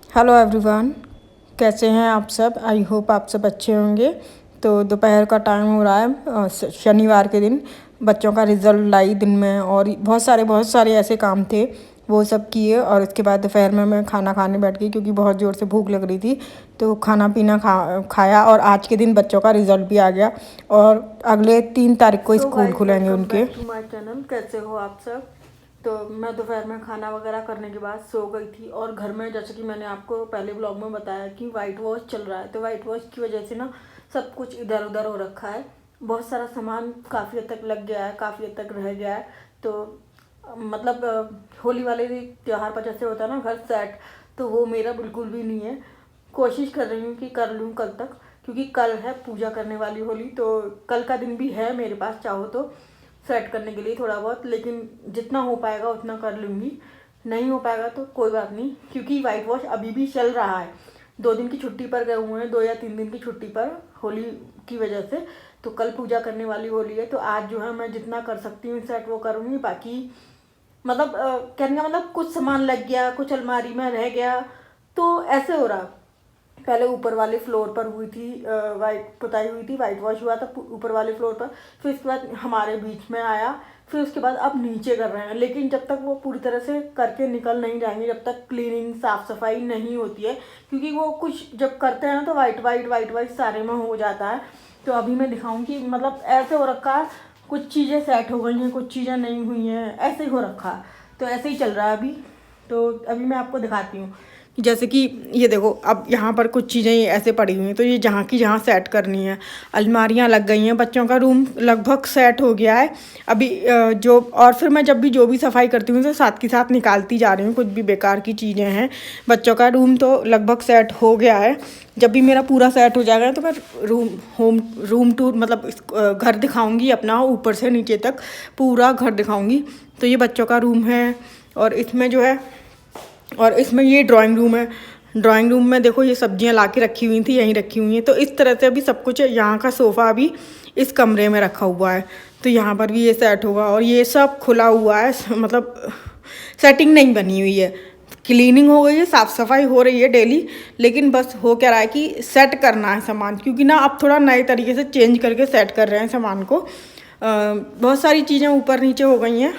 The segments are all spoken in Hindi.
हेलो एवरीवन, कैसे हैं आप सब। आई होप आप सब अच्छे होंगे। तो दोपहर का टाइम हो रहा है, शनिवार के दिन बच्चों का रिज़ल्ट लाई दिन में, और बहुत सारे ऐसे काम थे, वो सब किए। और इसके बाद दोपहर में मैं खाना खाने बैठ गई क्योंकि बहुत ज़ोर से भूख लग रही थी। तो खाना पीना खाया, और आज के दिन बच्चों का रिज़ल्ट भी आ गया और अगले 3 तारीख को स्कूल खुलेंगे उनके। माय चैनल, कैसे हो आप सब। तो मैं दोपहर में खाना वगैरह करने के बाद सो गई थी, और घर में जैसे कि मैंने आपको पहले ब्लॉग में बताया कि वाइट वॉश चल रहा है, तो वाइट वॉश की वजह से ना सब कुछ इधर उधर हो रखा है। बहुत सारा सामान काफ़ी हद तक लग गया है, काफ़ी हद तक रह गया है। तो मतलब होली वाले त्यौहार पर जैसे होता है ना घर सेट, तो वो मेरा बिल्कुल भी नहीं है। कोशिश कर रही हूँ कि कर लूँ कल तक, क्योंकि कल है पूजा करने वाली होली। तो कल का दिन भी है मेरे पास, चाहो तो सेट करने के लिए थोड़ा बहुत, लेकिन जितना हो पाएगा उतना कर लूँगी। नहीं हो पाएगा तो कोई बात नहीं, क्योंकि वाइट वॉश अभी भी चल रहा है। 2 दिन की छुट्टी पर गए हुए हैं, 2 या 3 दिन की छुट्टी पर होली की वजह से। तो कल पूजा करने वाली होली है, तो आज जो है मैं जितना कर सकती हूँ सेट वो करूँगी। बाकी मतलब कहने का मतलब कुछ सामान लग गया, कुछ अलमारी में रह गया, तो ऐसे हो रहा। पहले ऊपर वाले फ्लोर पर हुई थी वाइट पुताई हुई थी, वाइट वॉश हुआ था ऊपर वाले फ्लोर पर। फिर उसके बाद हमारे बीच में आया, फिर उसके बाद अब नीचे कर रहे हैं। लेकिन जब तक वो पूरी तरह से करके निकल नहीं जाएंगे, जब तक क्लीनिंग साफ़ सफाई नहीं होती है, क्योंकि वो कुछ जब करते हैं ना तो वाइट वाइट सारे में हो जाता है। तो अभी मैं दिखाऊंगी, मतलब ऐसे हो रखा है, कुछ चीज़ें सेट हो गई हैं, कुछ चीज़ें नहीं हुई हैं, ऐसे ही हो रखा है। तो ऐसे ही चल रहा है अभी। तो अभी मैं आपको दिखाती हूँ, जैसे कि ये देखो, अब यहाँ पर कुछ चीज़ें ऐसे पड़ी हुई हैं, तो ये जहाँ की जहाँ सेट करनी है। अलमारियाँ लग गई हैं, बच्चों का रूम लगभग सेट हो गया है अभी। जो और फिर मैं जब भी जो भी सफाई करती हूँ तो साथ के साथ निकालती जा रही हूँ, कुछ भी बेकार की चीज़ें हैं। बच्चों का रूम तो लगभग सेट हो गया है। जब भी मेरा पूरा सेट हो जाएगा तो मैं रूम टूर, मतलब घर दिखाऊँगी अपना, ऊपर से नीचे तक पूरा घर दिखाऊँगी। तो ये बच्चों का रूम है, और इसमें जो है, और इसमें ये ड्राइंग रूम है। ड्राइंग रूम में देखो, ये सब्जियां ला के रखी हुई थी, यहीं रखी हुई हैं। तो इस तरह से अभी सब कुछ है। यहाँ का सोफ़ा अभी इस कमरे में रखा हुआ है, तो यहाँ पर भी ये सेट होगा। और ये सब खुला हुआ है, मतलब सेटिंग नहीं बनी हुई है। क्लीनिंग हो गई है, साफ़ सफाई हो रही है डेली, लेकिन बस हो क्या रहा है कि सेट करना है सामान, क्योंकि ना अब थोड़ा नए तरीके से चेंज करके सेट कर रहे हैं सामान को। बहुत सारी चीज़ें ऊपर नीचे हो गई हैं,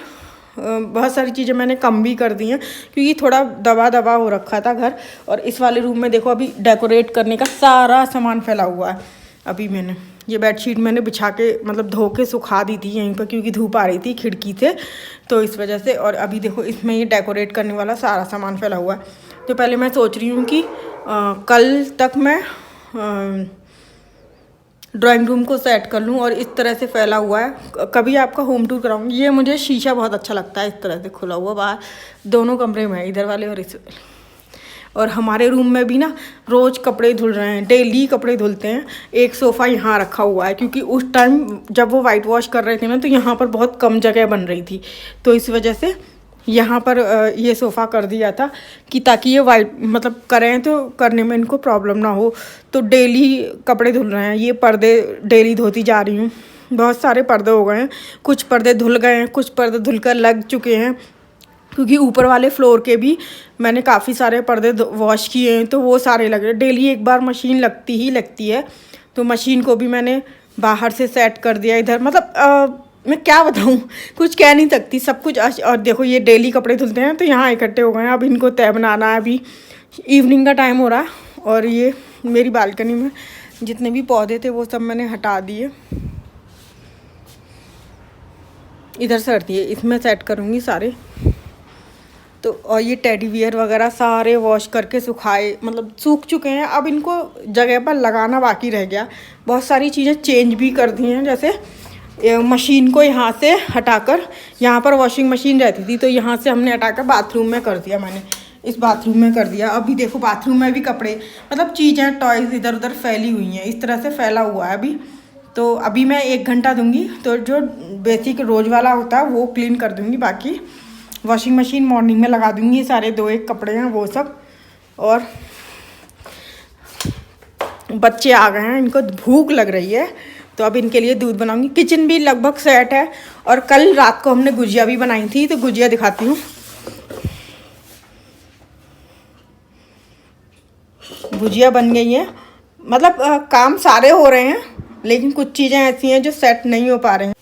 बहुत सारी चीज़ें मैंने कम भी कर दी हैं, क्योंकि थोड़ा दबा दबा हो रखा था घर। और इस वाले रूम में देखो, अभी डेकोरेट करने का सारा सामान फैला हुआ है। अभी मैंने ये बेडशीट मैंने बिछा के, मतलब धो के सुखा दी थी यहीं पर, क्योंकि धूप आ रही थी खिड़की से, तो इस वजह से। और अभी देखो, इसमें ये डेकोरेट करने वाला सारा सामान फैला हुआ है। तो पहले मैं सोच रही हूँ कि कल तक मैं ड्राइंग रूम को सेट कर लूँ। और इस तरह से फैला हुआ है, कभी आपका होम टूर कराऊंगी। ये मुझे शीशा बहुत अच्छा लगता है, इस तरह से खुला हुआ बाहर दोनों कमरे में, इधर वाले और इस वाले। और हमारे रूम में भी ना रोज़ कपड़े धुल रहे हैं, डेली कपड़े धुलते हैं। एक सोफ़ा यहाँ रखा हुआ है, क्योंकि उस टाइम जब वो वाइट वॉश कर रहे थे ना, तो यहाँ पर बहुत कम जगह बन रही थी, तो इस वजह से यहाँ पर ये सोफ़ा कर दिया था, कि ताकि ये वाइट मतलब करें तो करने में इनको प्रॉब्लम ना हो। तो डेली कपड़े धुल रहे हैं, ये पर्दे डेली धोती जा रही हूँ। बहुत सारे पर्दे हो गए हैं, कुछ पर्दे धुल गए हैं, कुछ पर्दे धुलकर लग चुके हैं, क्योंकि ऊपर वाले फ्लोर के भी मैंने काफ़ी सारे पर्दे वॉश किए हैं, तो वो सारे लग रहे। डेली एक बार मशीन लगती है, तो मशीन को भी मैंने बाहर से सेट कर दिया इधर। मतलब मैं क्या बताऊँ, कुछ कह नहीं सकती, सब कुछ। और देखो, ये डेली कपड़े धुलते हैं, तो यहाँ इकट्ठे हो गए हैं। अब इनको तय बनाना है, अभी इवनिंग का टाइम हो रहा है। और ये मेरी बालकनी में जितने भी पौधे थे वो सब मैंने हटा दिए, इधर से हट दिए, इसमें सेट करूँगी सारे। तो और ये टेडी बियर वगैरह सारे वॉश करके सुखाए, मतलब सूख चुके हैं। अब इनको जगह पर लगाना बाकी रह गया। बहुत सारी चीज़ें चेंज भी कर दी हैं, जैसे मशीन को यहाँ से हटाकर, यहाँ पर वॉशिंग मशीन रहती थी, तो यहाँ से हमने हटाकर बाथरूम में कर दिया। मैंने इस बाथरूम में कर दिया। अभी देखो, बाथरूम में भी कपड़े, मतलब चीज़ें टॉयज़ इधर उधर फैली हुई हैं, इस तरह से फैला हुआ है अभी। तो अभी मैं 1 घंटा दूंगी, तो जो बेसिक रोज़ वाला होता है वो क्लीन कर दूंगी। बाकी वॉशिंग मशीन मॉर्निंग में लगा दूंगी। ये सारे 2-1 कपड़े हैं वो सब। और बच्चे आ गए हैं, इनको भूख लग रही है, तो अब इनके लिए दूध बनाऊंगी। किचन भी लगभग सेट है, और कल रात को हमने गुजिया भी बनाई थी, तो गुजिया दिखाती हूँ। भुजिया बन गई है। मतलब काम सारे हो रहे हैं, लेकिन कुछ चीज़ें ऐसी हैं जो सेट नहीं हो पा रही हैं।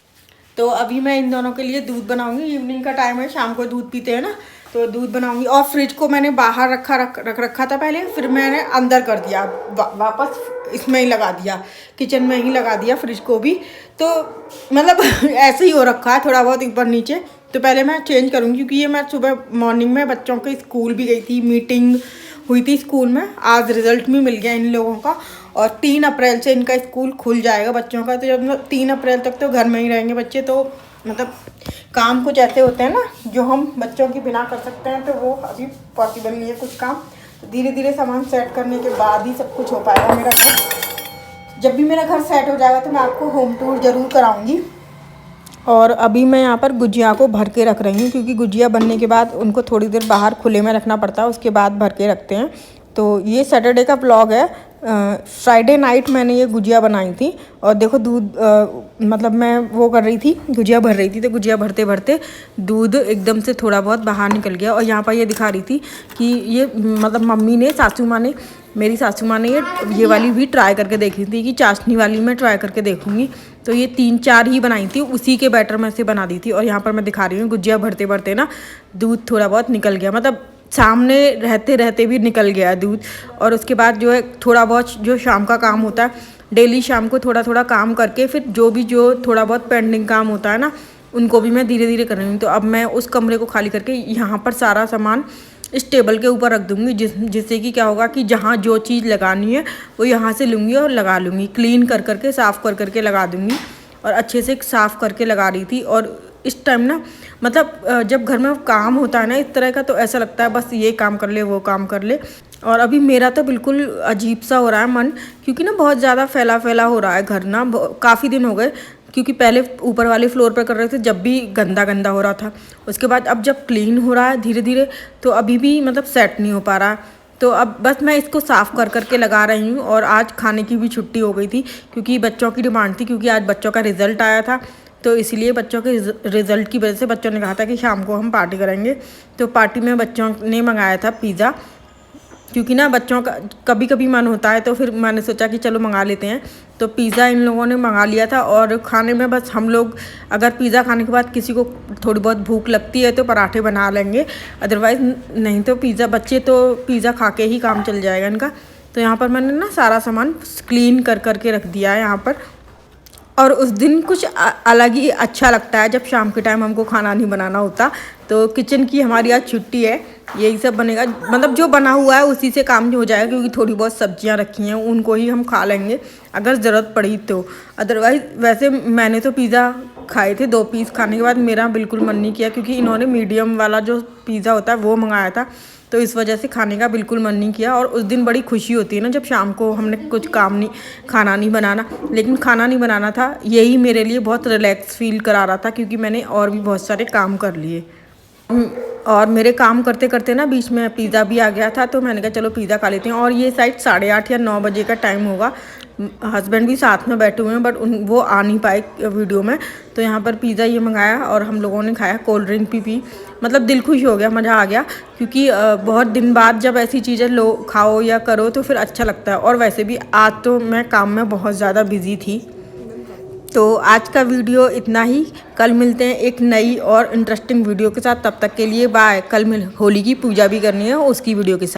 तो अभी मैं इन दोनों के लिए दूध बनाऊंगी। इवनिंग का टाइम है, शाम को दूध पीते हैं ना, तो दूध बनाऊंगी। और फ्रिज को मैंने बाहर रखा था पहले, फिर मैंने अंदर कर दिया, वापस इसमें ही लगा दिया, किचन में ही लगा दिया फ्रिज को भी। तो मतलब ऐसे ही हो रखा है, थोड़ा बहुत ऊपर नीचे। तो पहले मैं चेंज करूँगी, क्योंकि ये मैं सुबह मॉर्निंग में बच्चों के स्कूल भी गई थी, मीटिंग हुई थी स्कूल में। आज रिजल्ट भी मिल गया इन लोगों का, और 3 अप्रैल से इनका स्कूल खुल जाएगा बच्चों का। तो जब 3 अप्रैल तक तो घर में ही रहेंगे बच्चे। तो मतलब काम कुछ ऐसे होते हैं ना जो हम बच्चों के बिना कर सकते हैं, तो वो अभी पॉसिबल नहीं है कुछ काम। तो धीरे धीरे सामान सेट करने के बाद ही सब कुछ हो पाएगा मेरा घर। जब भी मेरा घर सेट हो जाएगा तो मैं आपको होम टूर ज़रूर कराऊँगी। और अभी मैं यहाँ पर गुजिया को भर के रख रही हूँ, क्योंकि गुजिया बनने के बाद उनको थोड़ी देर बाहर खुले में रखना पड़ता है, उसके बाद भर के रखते हैं। तो ये सैटरडे का व्लॉग है। फ्राइडे नाइट मैंने ये गुजिया बनाई थी, और देखो दूध मतलब मैं वो कर रही थी, गुजिया भर रही थी, तो गुजिया भरते भरते दूध एकदम से थोड़ा बहुत बाहर निकल गया। और यहाँ पर ये दिखा रही थी कि ये मतलब मम्मी ने, सासू माँ ने, मेरी सासू माँ ने ये वाली भी ट्राई करके देखी थी कि चाशनी वाली मैं ट्राई करके देखूँगी। तो ये 3-4 ही बनाई थी, उसी के बैटर में से बना दी थी। और यहाँ पर मैं दिखा रही हूँ गुजिया भरते भरते ना दूध थोड़ा बहुत निकल गया, मतलब सामने रहते रहते भी निकल गया दूध। और उसके बाद जो है थोड़ा बहुत जो शाम का काम होता है, डेली शाम को थोड़ा थोड़ा काम करके फिर जो थोड़ा बहुत पेंडिंग काम होता है ना, उनको भी मैं धीरे धीरे कर रही हूँ। तो अब मैं उस कमरे को खाली करके यहाँ पर सारा सामान इस टेबल के ऊपर रख दूँगी, जिससे कि क्या होगा कि जहाँ जो चीज़ लगानी है वो यहाँ से लूँगी और लगा लूँगी। क्लीन कर करके साफ़ कर करके लगा दूँगी, और अच्छे से साफ़ करके लगा रही थी। और इस टाइम ना मतलब जब घर में काम होता है ना इस तरह का, तो ऐसा लगता है बस ये काम कर ले वो काम कर ले। और अभी मेरा तो बिल्कुल अजीब सा हो रहा है मन, क्योंकि ना बहुत ज़्यादा फैला फैला हो रहा है घर ना। काफ़ी दिन हो गए, क्योंकि पहले ऊपर वाले फ्लोर पर कर रहे थे जब भी गंदा गंदा हो रहा था। उसके बाद अब जब क्लीन हो रहा है धीरे धीरे, तो अभी भी मतलब सेट नहीं हो पा रहा है। तो अब बस मैं इसको साफ़ कर करके लगा रही हूँ। और आज खाने की भी छुट्टी हो गई थी, क्योंकि बच्चों की डिमांड थी, क्योंकि आज बच्चों का रिज़ल्ट आया था। तो इसलिए बच्चों के रिज़ल्ट की वजह से बच्चों ने कहा था कि शाम को हम पार्टी करेंगे। तो पार्टी में बच्चों ने मंगाया था पिज़्ज़ा, क्योंकि ना बच्चों का कभी कभी मन होता है, तो फिर मैंने सोचा कि चलो मंगा लेते हैं। तो पिज़्ज़ा इन लोगों ने मंगा लिया था। और खाने में बस हम लोग, अगर पिज़्ज़ा खाने के बाद किसी को थोड़ी बहुत भूख लगती है तो पराठे बना लेंगे, अदरवाइज़ नहीं। तो पिज़्ज़ा, बच्चे तो पिज़्ज़ा खा के ही काम चल जाएगा इनका। तो यहाँ पर मैंने ना सारा सामान क्लीन कर करके रख दिया है यहाँ पर। और उस दिन कुछ अलग ही अच्छा लगता है जब शाम के टाइम हमको खाना नहीं बनाना होता। तो किचन की हमारी आज छुट्टी है, यही सब बनेगा, मतलब जो बना हुआ है उसी से काम हो जाएगा, क्योंकि थोड़ी बहुत सब्जियां रखी हैं उनको ही हम खा लेंगे अगर ज़रूरत पड़ी तो। अदरवाइज़ वैसे मैंने तो पिज़्ज़ा खाए थे 2 पीस, खाने के बाद मेरा बिल्कुल मन नहीं किया, क्योंकि इन्होंने मीडियम वाला जो पिज़्ज़ा होता है वो मंगाया था। तो इस वजह से खाने का बिल्कुल मन नहीं किया। और उस दिन बड़ी खुशी होती है ना जब शाम को हमने कुछ खाना नहीं बनाना। लेकिन खाना नहीं बनाना था, यही मेरे लिए बहुत रिलैक्स फील करा रहा था, क्योंकि मैंने और भी बहुत सारे काम कर लिए। और मेरे काम करते करते ना बीच में पिज़्ज़ा भी आ गया था, तो मैंने कहा चलो पिज़्ज़ा खा लेते हैं। और ये शायद 8:30 या 9 बजे का टाइम होगा। हस्बैंड भी साथ में बैठे हुए हैं, बट वो आ नहीं पाए वीडियो में। तो यहाँ पर पिज़्ज़ा ये मंगाया और हम लोगों ने खाया, कोल्ड ड्रिंक भी पी। मतलब दिल खुश हो गया, मज़ा आ गया, क्योंकि बहुत दिन बाद जब ऐसी चीज़ें लो खाओ या करो तो फिर अच्छा लगता है। और वैसे भी आज तो मैं काम में बहुत ज़्यादा बिजी थी। तो आज का वीडियो इतना ही। कल मिलते हैं एक नई और इंटरेस्टिंग वीडियो के साथ। तब तक के लिए बाय। कल होली की पूजा भी करनी है उसकी वीडियो के साथ।